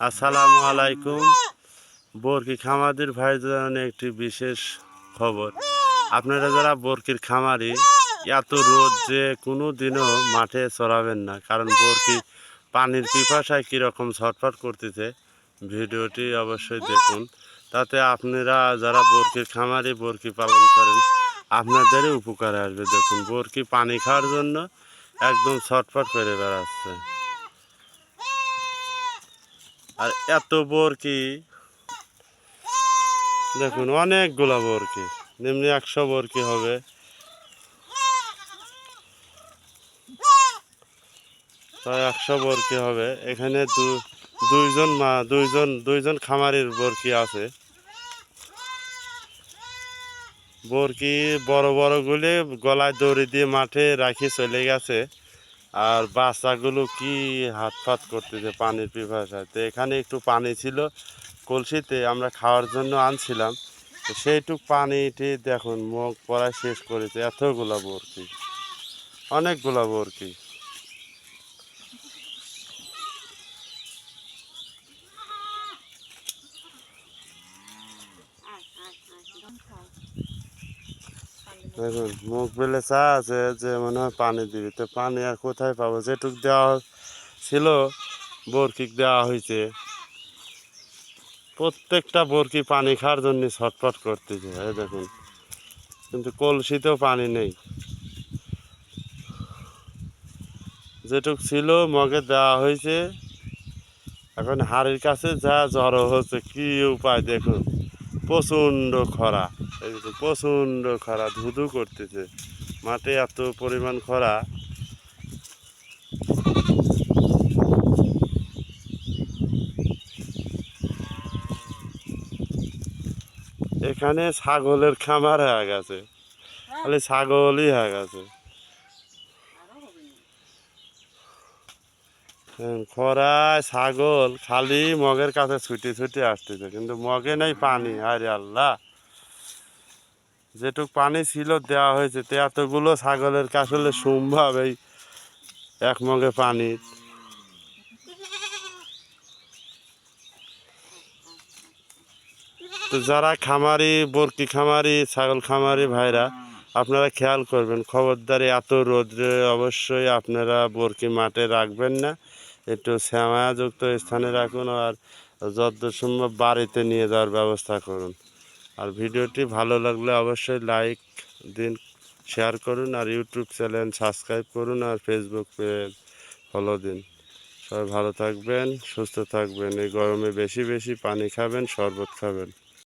আসসালামু আলাইকুম। বরকি খামারির ভাইদের জন্য একটি বিশেষ খবর। আপনারা যারা বরকির খামারি, এত রোদ যে কোনো দিনও মাঠে চড়াবেন না, কারণ বরকি পানির পিপাসায় কীরকম ছটফট করতেছে। ভিডিওটি অবশ্যই দেখুন, তাতে আপনারা যারা বরকির খামারি বরকি পালন করেন আপনাদেরই উপকারে আসবে। দেখুন বরকি পানি খাওয়ার জন্য একদম ছটফট করে বেড়াচ্ছে। আর এত বরকি দেখুন, অনেকগুলা বরকি, যেমনি 100 বরকি হবে। প্রায় 100 বরকি হবে। এখানে দুইজন খামারির বরকি আছে। বরকি বড় বড়গুলি গলায় দড়ি দিয়ে মাঠে রাখি চলে গেছে, আর বাচ্চাগুলো কি হাতফাত করতেছে পানির পিপাসায়। তো এখানে একটু পানি ছিল কলসিতে, আমরা খাওয়ার জন্য আনছিলাম। তো সেইটুক পানিটি দেখুন মুখ পড়ায় শেষ করেছে। এতগুলা বরকি, অনেকগুলা বরকি। দেখুন মুখ বেলে চা আছে যে মনে হয় পানি দিবি, তো পানি আর কোথায় পাবো? যেটুক দেওয়া ছিল বরকি দেওয়া হয়েছে। প্রত্যেকটা বরকি পানি খাওয়ার জন্য ছটফট করতেছে। এই দেখুন, কিন্তু কলসিতেও পানি নেই। যেটুক ছিল মগে দেওয়া হয়েছে, এখন হাড়ির কাছে যা জড়ো হচ্ছে। কি উপায় দেখুন, প্রচণ্ড খরা, এই দেখুন প্রচণ্ড খরা, ধুধু করতেছে মাঠে, এত পরিমাণ খরা। এখানে ছাগলের খামার হয়ে গেছে, খালি ছাগলই হয়ে গেছে। খরায় ছাগল খালি মগের কাছে ছুটে ছুটে আসতেছে, কিন্তু মগে নেই পানি। আরে আল্লাহ, যেটুক পানি ছিল দেওয়া হয়েছে, তো এতগুলো ছাগলের কাছে সম্ভব এই এক মগে পানি? তো যারা খামারি বরকি খামারি ছাগল খামারি ভাইরা, আপনারা খেয়াল করবেন, খবরদারি এত রোদ্রে অবশ্যই আপনারা বরকি মাঠে রাখবেন না। একটু ছায়াযুক্ত স্থানে রাখুন, আর যতদূর সম্ভব বাড়িতে নিয়ে যাওয়ার ব্যবস্থা করুন। আর ভিডিওটি ভালো লাগলে অবশ্যই লাইক দিন, শেয়ার করুন, আর ইউটিউব চ্যানেল সাবস্ক্রাইব করুন, আর ফেসবুক পেজ ফলো দিন। সবাই ভালো থাকবেন, সুস্থ থাকবেন। এই গরমে বেশি বেশি পানি খাবেন, শরবত খাবেন।